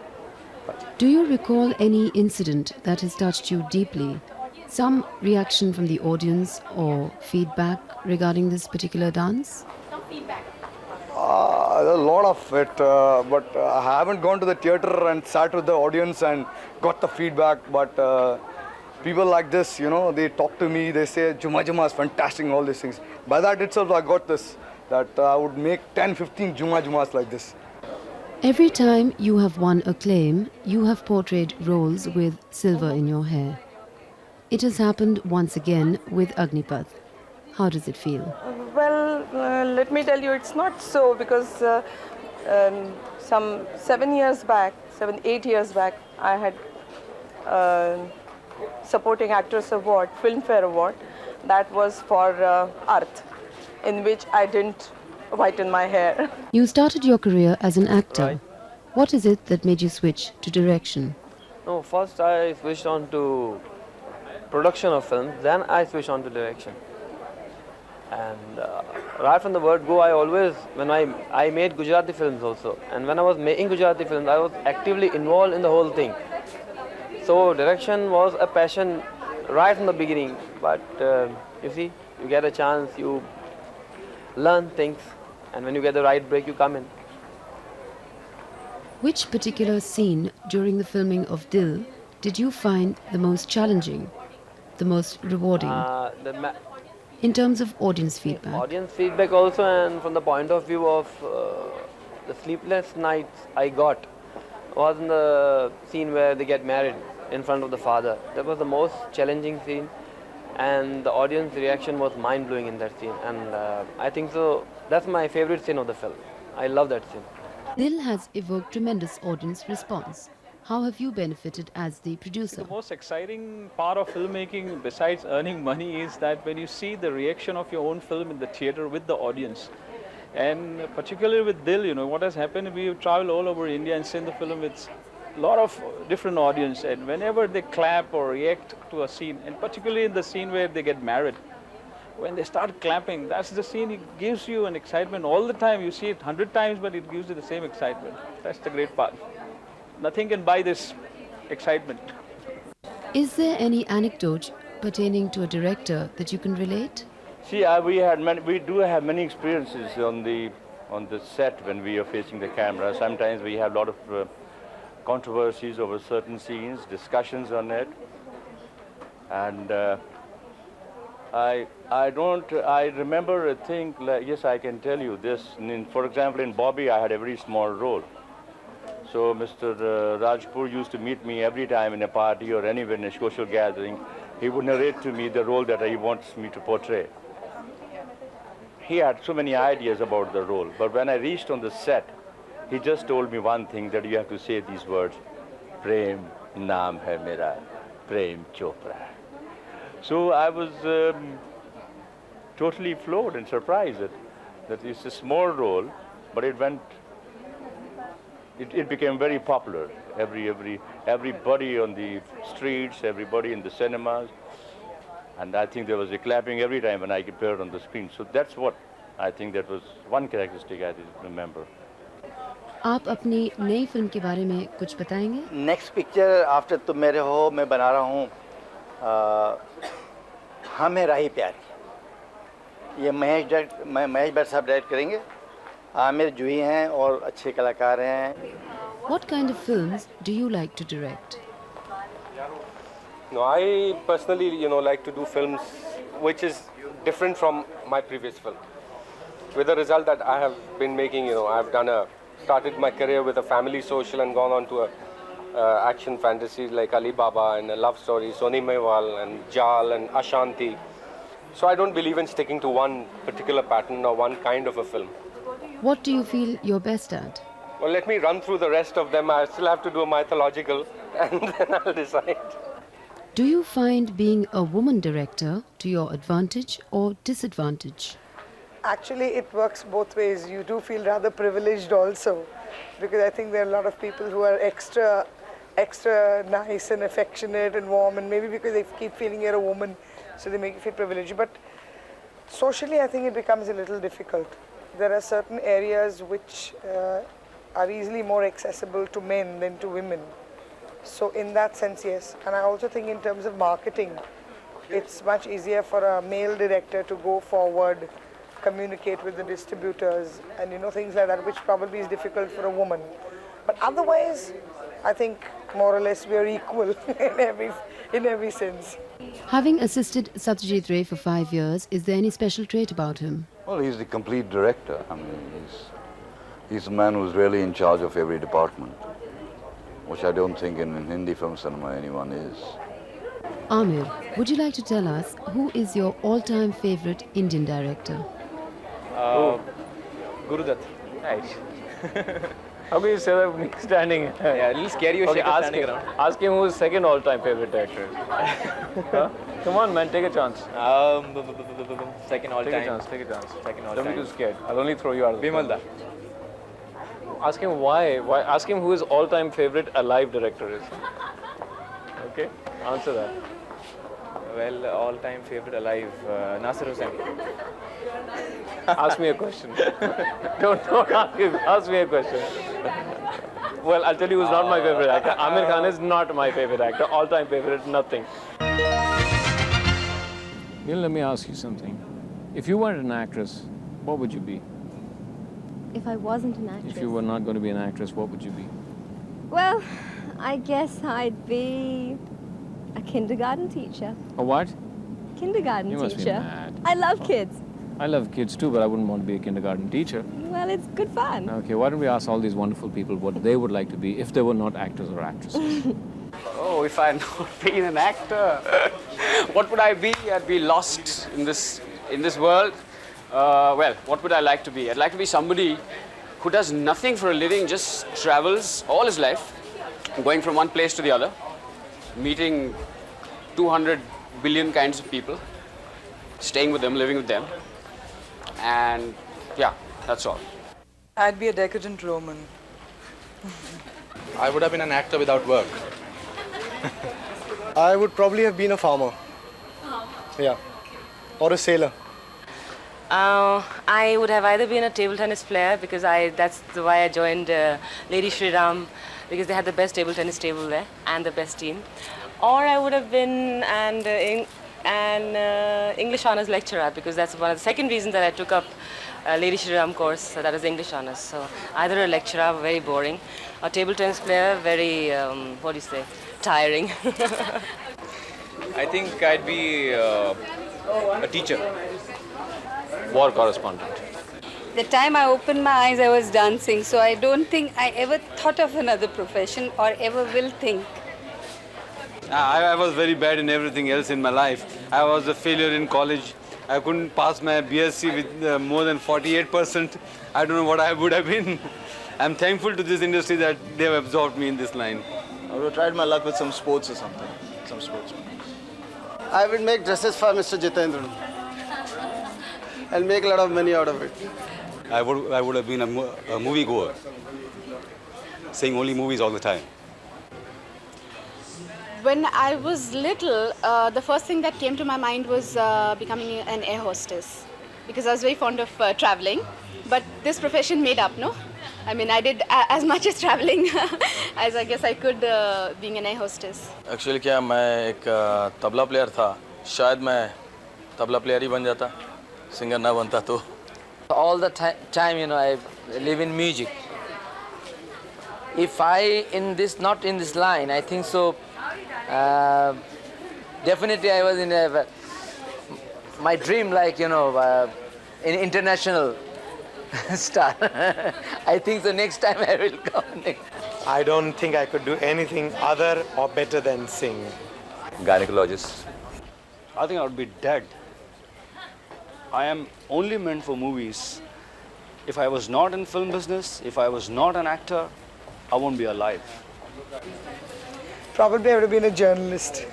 [SPEAKER 1] Do you recall any incident that has touched you deeply? Some reaction from the audience or feedback regarding this particular dance?
[SPEAKER 14] A lot of it, but I haven't gone to the theater and sat with the audience and got the feedback. But people like this, they talk to me, they say, Juma Juma is fantastic, all these things. By that itself, I got this, that I would make 10, 15 Juma Jumas like this.
[SPEAKER 1] Every time you have won acclaim, you have portrayed roles with silver in your hair. It has happened once again with Agneepath. How does it feel?
[SPEAKER 15] Well, let me tell you, it's not so, because some 7, 8 years back, I had Supporting Actress Award, Filmfare Award. That was for Arth, in which I didn't whiten my hair.
[SPEAKER 1] You started your career as an actor. Right. What is it that made you switch to direction?
[SPEAKER 18] No, first I switched on to production of films, then I switched on to direction. And right from the word go, I always, when I made Gujarati films also, and when I was making Gujarati films, I was actively involved in the whole thing. So direction was a passion right from the beginning, but you see, you get a chance, you learn things, and when you get the right break, you come in.
[SPEAKER 1] Which particular scene during the filming of Dil did you find the most challenging, the most rewarding? In terms of audience feedback?
[SPEAKER 18] Audience feedback also, and from the point of view of the sleepless nights I got was in the scene where they get married in front of the father. That was the most challenging scene, and the audience reaction was mind-blowing in that scene, and I think so that's my favorite scene of the film. I love that scene.
[SPEAKER 1] Dil has evoked tremendous audience response. How have you benefited as the producer?
[SPEAKER 19] The most exciting part of filmmaking, besides earning money, is that when you see the reaction of your own film in the theater with the audience. And particularly with Dil, what has happened, we travel all over India and seen the film with a lot of different audience. And whenever they clap or react to a scene, and particularly in the scene where they get married, when they start clapping, that's the scene, it gives you an excitement all the time. You see it 100 times, but it gives you the same excitement. That's the great part. Nothing can buy this excitement.
[SPEAKER 1] Is there any anecdote pertaining to a director that you can relate?
[SPEAKER 21] See, we do have many experiences on the set when we are facing the camera. Sometimes we have a lot of controversies over certain scenes, discussions on it, and I remember a thing. Yes, I can tell you this. For example, in Bobby, I had a very small role. So Mr. Rajpur used to meet me every time in a party or anywhere in a social gathering. He would narrate to me the role that he wants me to portray. He had so many ideas about the role, but when I reached on the set, he just told me one thing, that you have to say these words, Prem naam hai mera, Prem Chopra. So I was totally floored and surprised that it's a small role, but it became very popular. Everybody on the streets, everybody in the cinemas, and I think there was a clapping every time when I appeared on the screen. So that's what I think that was one characteristic I remember.
[SPEAKER 1] आप अपनी नई film के बारे में कुछ बताएंगे?
[SPEAKER 7] Next picture after तुम मेरे हो मैं बना रहा हूँ हम है राही प्यारी। ये महेश भट्ट साहब डायरेक्ट करेंगे। आमिर जूही हैं और अच्छे कलाकार हैं।
[SPEAKER 1] What kind of films do you like to direct?
[SPEAKER 25] No, I personally, like to do films which is different from my previous film. With the result that I have been making, I've started my career with a family social and gone on to action fantasies like Ali Baba and a love story, Soni Mewal and Jal and Ashanti. So I don't believe in sticking to one particular pattern or one kind of a film.
[SPEAKER 1] What do you feel you're best at?
[SPEAKER 25] Well, let me run through the rest of them. I still have to do a mythological and then I'll decide.
[SPEAKER 1] Do you find being a woman director to your advantage or disadvantage?
[SPEAKER 5] Actually, it works both ways. You do feel rather privileged also, because I think there are a lot of people who are extra nice and affectionate and warm, and maybe because they keep feeling you're a woman, so they make you feel privileged. But socially, I think it becomes a little difficult. There are certain areas which are easily more accessible to men than to women. So in that sense, yes. And I also think in terms of marketing, it's much easier for a male director to go forward, communicate with the distributors, and things like that, which probably is difficult for a woman. But otherwise, I think more or less we are equal in every sense.
[SPEAKER 1] Having assisted Satyajit Ray for 5 years, is there any special trait about him?
[SPEAKER 11] Well, he's the complete director. I mean, he's a man who's really in charge of every department, which I don't think in Hindi film cinema anyone is.
[SPEAKER 1] Amir, would you like to tell us who is your all-time favorite Indian director?
[SPEAKER 13] Gurudutt.
[SPEAKER 2] Nice. How can you say that with me standing?
[SPEAKER 13] Yeah, a little scary you
[SPEAKER 2] Okay,
[SPEAKER 13] standing around.
[SPEAKER 2] ask him who's second all-time favorite director is. Huh? Come on, man, take a chance.
[SPEAKER 13] Second all
[SPEAKER 2] Take
[SPEAKER 13] time.
[SPEAKER 2] a chance, take a chance.
[SPEAKER 13] Second all
[SPEAKER 2] Don't
[SPEAKER 13] time.
[SPEAKER 2] be too scared. I'll only throw you out of the
[SPEAKER 13] Vimalda.
[SPEAKER 2] Ask him why. Ask him who his all-time favorite alive director is. Okay? Answer that.
[SPEAKER 13] Well, all-time favorite alive, Nasir Hussain.
[SPEAKER 2] Ask me a question. Don't ask me a question. Well, I'll tell you who's not my favorite actor. Amir Khan is not my favorite actor. All-time favorite, nothing. Neil, let me ask you something. If you weren't an actress, what would you be?
[SPEAKER 3] If I wasn't an actress.
[SPEAKER 2] If you were not going to be an actress, what would you be?
[SPEAKER 3] Well, I guess I'd be a kindergarten teacher.
[SPEAKER 2] A what?
[SPEAKER 3] Kindergarten
[SPEAKER 2] You must be
[SPEAKER 3] teacher.
[SPEAKER 2] mad.
[SPEAKER 3] I love kids.
[SPEAKER 2] I love kids too, but I wouldn't want to be a kindergarten teacher.
[SPEAKER 3] Well, it's good fun.
[SPEAKER 2] Okay, why don't we ask all these wonderful people what they would like to be if they were not actors or actresses?
[SPEAKER 24] Oh, if I had not been an actor, what would I be? I'd be lost in this world. Well, what would I like to be? I'd like to be somebody who does nothing for a living, just travels all his life, going from one place to the other, meeting 200 billion kinds of people, staying with them, living with them, and yeah, that's all.
[SPEAKER 16] I'd be a decadent Roman.
[SPEAKER 17] I would have been an actor without work.
[SPEAKER 20] I would probably have been a farmer. Yeah. Or a sailor.
[SPEAKER 22] I would have either been a table tennis player because that's why I joined Lady Shri Ram, because they had the best table tennis table there and the best team. Or I would have been an English honors lecturer, because that's one of the second reasons that I took up Lady Shri Ram course, so that is English honors. So either a lecturer, very boring, or table tennis player, very, tiring.
[SPEAKER 13] I think I'd be a teacher.
[SPEAKER 2] War correspondent.
[SPEAKER 26] The time I opened my eyes, I was dancing, so I don't think I ever thought of another profession or ever will think.
[SPEAKER 27] I was very bad in everything else in my life. I was a failure in college. I couldn't pass my BSc with more than 48%. I don't know what I would have been. I'm thankful to this industry that they have absorbed me in this line.
[SPEAKER 7] I would have tried my luck with some sports or something. Some sports. I would make dresses for Mr. Jitendran and make a lot of money out of it.
[SPEAKER 17] I would have been a movie goer, seeing only movies all the time.
[SPEAKER 9] When I was little, the first thing that came to my mind was becoming an air hostess, because I was very fond of traveling. But this profession made up, no? I mean, I did as much as traveling as I guess I could being an air hostess.
[SPEAKER 10] Actually, क्या मैं एक tabla player था. शायद मैं tabla player ही बन जाता, singer ना बनता तो.
[SPEAKER 18] All the time, I live in music. If not in this line, I think so. Definitely, I was in my dream, in international star. I think so. Next time I will come.
[SPEAKER 20] I don't think I could do anything other or better than sing.
[SPEAKER 17] Gynecologist.
[SPEAKER 14] I think I would be dead. I am only meant for movies. If I was not in film business, if I was not an actor, I won't be alive.
[SPEAKER 5] Probably I would have been a journalist.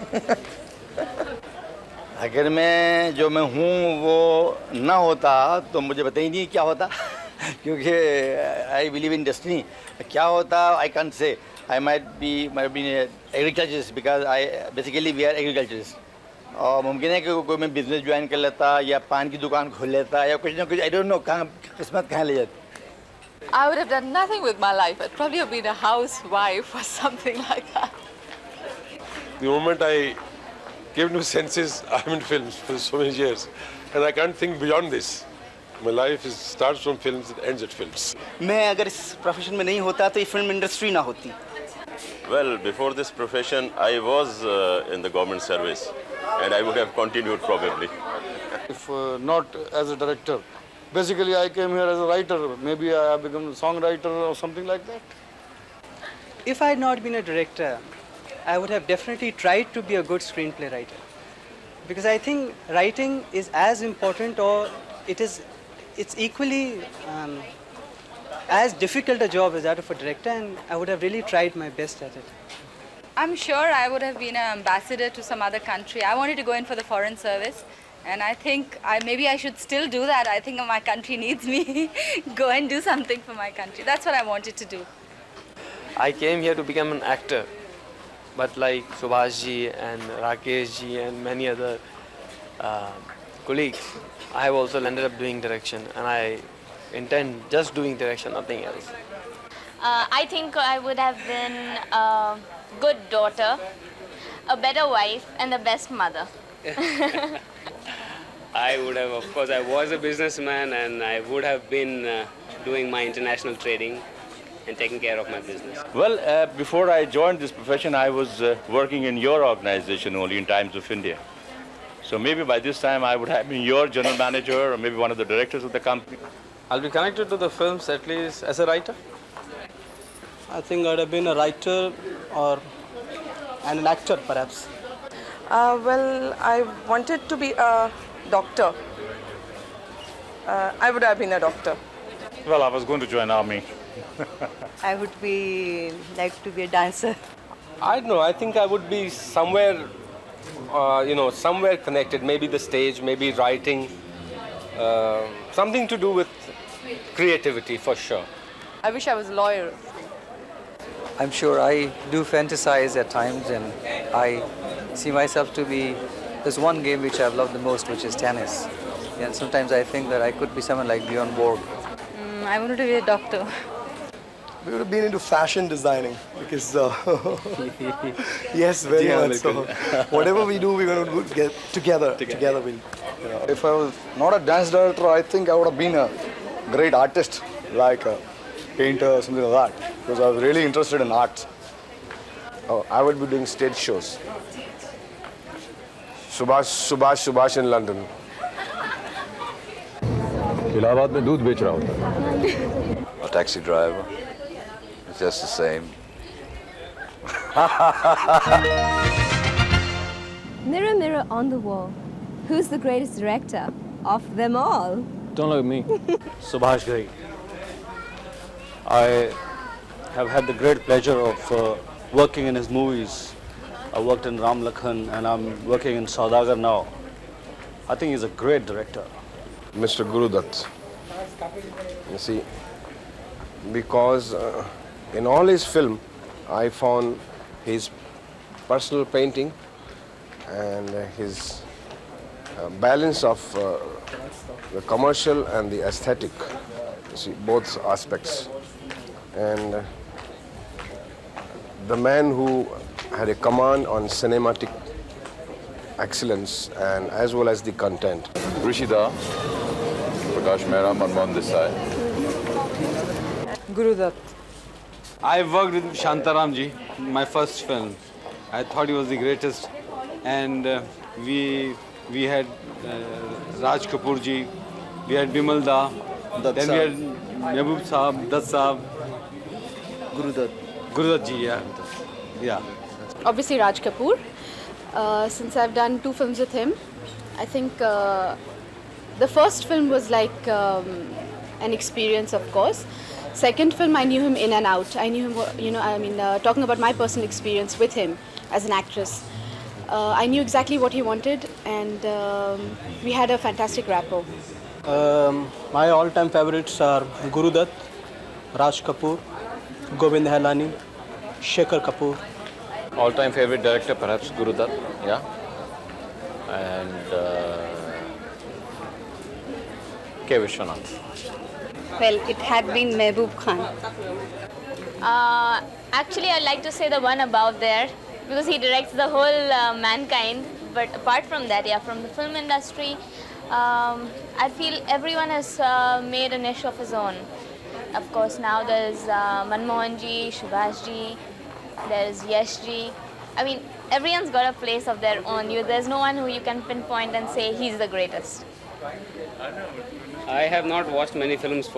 [SPEAKER 4] अगर मैं जो मैं हूँ वो ना होता तो मुझे पता ही नहीं क्या होता क्योंकि I believe in destiny. क्या होता I can't say. I might be an agriculturist because basically we are agriculturists. और मुमकिन है कि कोई मैं बिजनेस ज्वाइन कर लेता या पान की दुकान खोल लेता या कुछ ना कुछ I don't know कहाँ किस्मत कहाँ ले जाती.
[SPEAKER 6] I would have done nothing with my life. I'd probably have been a housewife or something like that.
[SPEAKER 8] The moment I came to senses, I'm in films for so many years, and I can't think beyond this. My life starts from films, it ends at films.
[SPEAKER 4] मैं अगर इस profession में नहीं होता तो ये film industry ना होती.
[SPEAKER 12] Well, before this profession, I was in the government service, and I would have continued probably.
[SPEAKER 27] If not as a director, basically I came here as a writer. Maybe I have become a songwriter or something like that.
[SPEAKER 15] If I had not been a director, I would have definitely tried to be a good screenplay writer. Because I think writing is as important, or it's equally as difficult a job as that of a director, and I would have really tried my best at it.
[SPEAKER 26] I'm sure I would have been an ambassador to some other country. I wanted to go in for the foreign service, and I think maybe I should still do that. I think my country needs me. Go and do something for my country. That's what I wanted to do.
[SPEAKER 18] I came here to become an actor, but like Subhash ji and Rakesh ji and many other colleagues, I have also ended up doing direction, and I intend just doing direction, nothing else.
[SPEAKER 19] I think I would have been a good daughter, a better wife, and the best mother.
[SPEAKER 24] I would have, of course, I was a businessman, and I would have been doing my international trading and taking care of my business.
[SPEAKER 21] Well, before I joined this profession, I was working in your organization only in Times of India. So maybe by this time I would have been your general manager or maybe one of the directors of the company.
[SPEAKER 18] I'll be connected to the films at least as a writer.
[SPEAKER 16] I think I'd have been a writer and an actor perhaps. Well, I wanted to be a doctor. I would have been a doctor.
[SPEAKER 21] Well, I was going to join army.
[SPEAKER 26] I would like to be a dancer.
[SPEAKER 25] I don't know. I think I would be somewhere, somewhere connected. Maybe the stage, maybe writing. Something to do with creativity, for sure.
[SPEAKER 6] I wish I was a lawyer.
[SPEAKER 23] I'm sure I do fantasize at times, and I see myself to be, there's one game which I've loved the most, which is tennis. And sometimes I think that I could be someone like Bjorn Borg.
[SPEAKER 26] I wanted to be a doctor.
[SPEAKER 20] We would have been into fashion designing because, yes, very much so. Whatever we do, we're going to get together. Together we'll.
[SPEAKER 28] If I was not a dance director, I think I would have been a great artist, like a painter or something like that, because I was really interested in art.
[SPEAKER 8] Oh, I would be doing stage shows. Subhash in London.
[SPEAKER 11] Allahabad में दूध बेच रहा होता. A taxi driver. It's just the same.
[SPEAKER 3] Mirror, mirror on the wall, who's the greatest director of them all?
[SPEAKER 2] Don't look at me.
[SPEAKER 14] Subhash Ghai. I have had the great pleasure of working in his movies. I worked in Ram Lakhan and I'm working in Saudagar now. I think he's a great director.
[SPEAKER 8] Mr. Guru Dutt. You see, because in all his film, I found his personal painting and his balance of the commercial and the aesthetic. You see, both aspects. And the man who had a command on cinematic excellence and as well as the content.
[SPEAKER 11] Rishida, Prakash Mehra, Manmohan Desai.
[SPEAKER 16] Guru Dutt.
[SPEAKER 27] I worked with Shantaram ji, my first film. I thought he was the greatest, and we had Raj Kapoor ji, we had Bimal Da, then we had Mehboob Saab, Dutt Saab.
[SPEAKER 23] Guru Dutt.
[SPEAKER 27] Guru Dutt ji, yeah.
[SPEAKER 9] Obviously Raj Kapoor. Since I've done 2 films with him, I think The first film was like an experience, of course. Second film, I knew him in and out. I knew him, talking about my personal experience with him as an actress. I knew exactly what he wanted, and we had a fantastic rapport.
[SPEAKER 16] My all-time favorites are Guru Dutt, Raj Kapoor, Govind Helani, Shekhar Kapoor.
[SPEAKER 2] All-time favorite director, perhaps Guru Dutt, yeah. And K. Vishwanath.
[SPEAKER 3] Well, it had been Mehboob Khan.
[SPEAKER 19] Actually, I'd like to say the one above there because he directs the whole mankind. But apart from that, yeah, from the film industry, I feel everyone has made a niche of his own. Of course, now there's Manmohan ji, Subhash ji, there's Yash ji. I mean, everyone's got a place of their own. There's no one who you can pinpoint and say he's the greatest.
[SPEAKER 1] I have not watched many films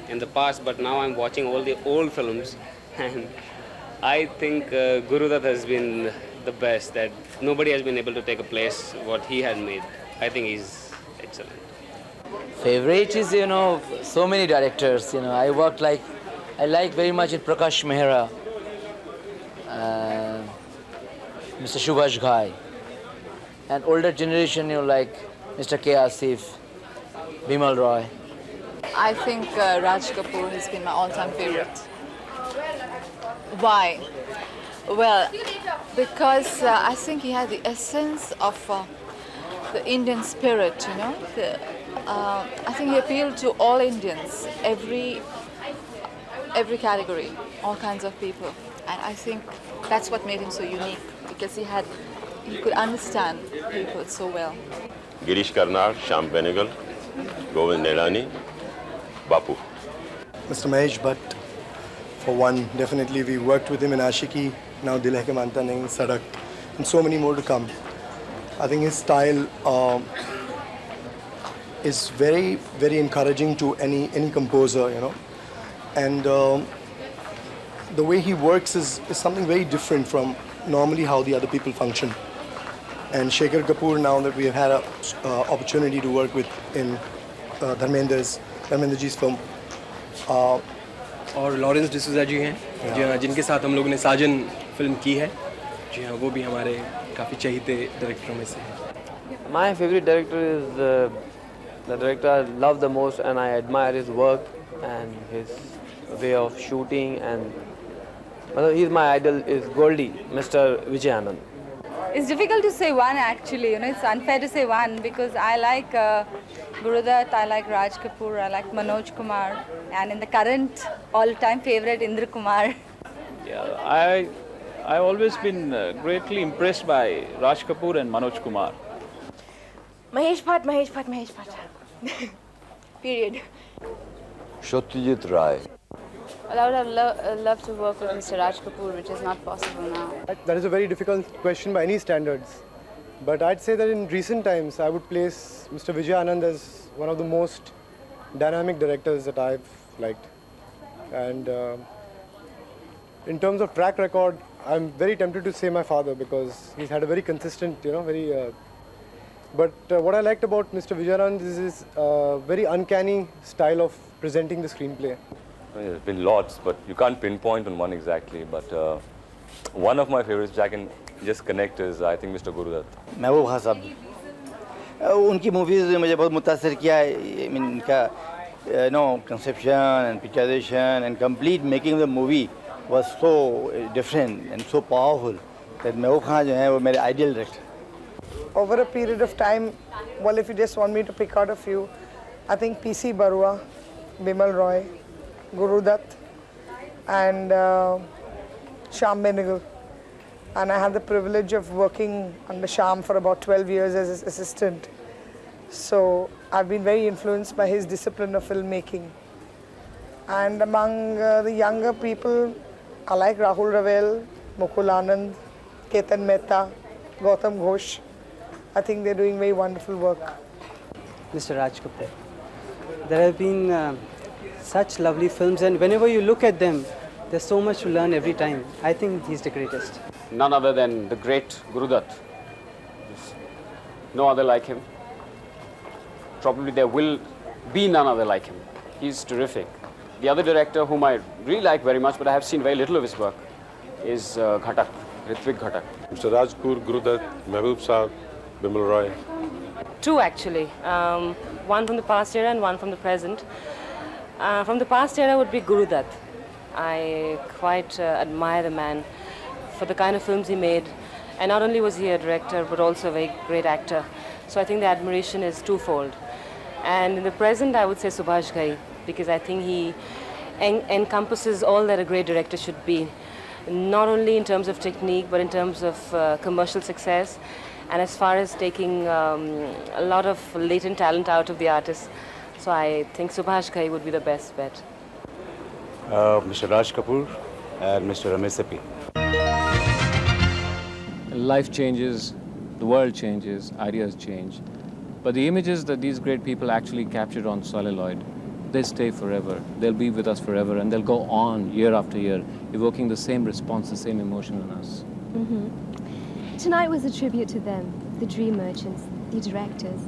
[SPEAKER 1] in the past, but now I'm watching all the old films, and I think Guru Dutt has been the best. That nobody has been able to take a place what he had made. I think he's excellent.
[SPEAKER 4] Favorite is, so many directors. I like very much in Prakash Mehra, Mr. Subhash Ghai, and older generation, like Mr. K. Asif, Bimal Roy.
[SPEAKER 6] I think Raj Kapoor has been my all-time favorite. Why? Well, because I think he had the essence of the Indian spirit, I think he appealed to all Indians, every category, all kinds of people. And I think that's what made him so unique, because he could understand people so well.
[SPEAKER 12] Girish Karnal, Shyam Benegal, Govind Helani, Bapu.
[SPEAKER 20] Mr. Mahesh Bhatt, for one, definitely we worked with him in Aashiqui, now Dil and Ghayal, Sadak, and so many more to come. I think his style is very, very encouraging to any composer, and the way he works is something very different from normally how the other people function. And Shekhar Kapoor, now that we have had an opportunity to work with in Dharmendra ji's film.
[SPEAKER 5] और Lawrence D'Souza ji हैं, जी हाँ, जिनके साथ हम लोगों ने साजन film की है, जी हाँ, वो भी हमारे काफ़ी चहीते डायरेक्टरों में से हैं.
[SPEAKER 18] My favorite director is the director I love the most, and I admire his work and his way of shooting, and he's my idol is Goldie, Mr. Vijay Anand.
[SPEAKER 26] It's difficult to say one actually, it's unfair to say one because I like Guru Dutt, I like Raj Kapoor, I like Manoj Kumar, and in the current all-time favorite Indra Kumar.
[SPEAKER 7] Yeah, I've always been greatly impressed by Raj Kapoor and Manoj Kumar.
[SPEAKER 10] Mahesh Bhatt. Period.
[SPEAKER 11] Satyajit Ray.
[SPEAKER 10] Well, I would have loved to work with Mr. Raj Kapoor, which is not possible now.
[SPEAKER 20] That is a very difficult question by any standards. But I'd say that in recent times, I would place Mr. Vijay Anand as one of the most dynamic directors that I've liked. And in terms of track record, I'm very tempted to say my father because he's had a very consistent, but what I liked about Mr. Vijay Anand is his very uncanny style of presenting the screenplay.
[SPEAKER 13] There's been lots, but you can't pinpoint on one exactly. But one of my favorites, which I can just connect, is I think Mr. Guru Dutt.
[SPEAKER 23] Mehboob Khan साहब, उनकी movies मुझे बहुत मुतासिर किया है. I mean, उनका conception and picturization and complete making of the movie was so different and so powerful that Mehboob Khan जो है वो मेरे ideal director.
[SPEAKER 17] Over a period of time, well, if you just want me to pick out a few, I think P.C. Barua, Bimal Roy, Guru Dutt, and Shyam Benegal. And I had the privilege of working under Shyam for about 12 years as his assistant. So I've been very influenced by his discipline of filmmaking. And among the younger people, I like Rahul Ravel, Mukul Anand, Ketan Mehta, Gautam Ghosh. I think they're doing very wonderful work.
[SPEAKER 15] Mr. Raj Kapoor. There have been such lovely films, and whenever you look at them, there's so much to learn every time. I think he's the greatest.
[SPEAKER 24] None other than the great Guru Dutt. No other like him. probably there will be none other like him. He's terrific. The other director whom I really like very much, but I have seen very little of his work, is Ghatak, Ritwik Ghatak.
[SPEAKER 8] Mr. Rajkumar, Gurudat, Mehboob Saab, Bimal Roy.
[SPEAKER 9] Two actually, one from the past era and one from the present. From the past era would be Gurudat. I quite admire the man for the kind of films he made, and not only was he a director but also a very great actor. So I think the admiration is twofold. And in the present I would say Subhash Ghai, because I think he encompasses all that a great director should be, not only in terms of technique but in terms of commercial success, and as far as taking a lot of latent talent out of the artist. So I think Subhash Ghai would be the best bet.
[SPEAKER 14] Mr. Raj Kapoor and Mr. Ramesh Sethi.
[SPEAKER 2] Life changes, the world changes, ideas change. But the images that these great people actually captured on celluloid, they stay forever. They'll be with us forever, and they'll go on year after year, evoking the same response, the same emotion in us.
[SPEAKER 3] Tonight was a tribute to them, the dream merchants, the directors,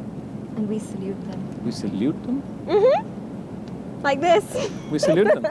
[SPEAKER 3] and we salute them.
[SPEAKER 2] We salute them?
[SPEAKER 3] Like this.
[SPEAKER 2] We salute them.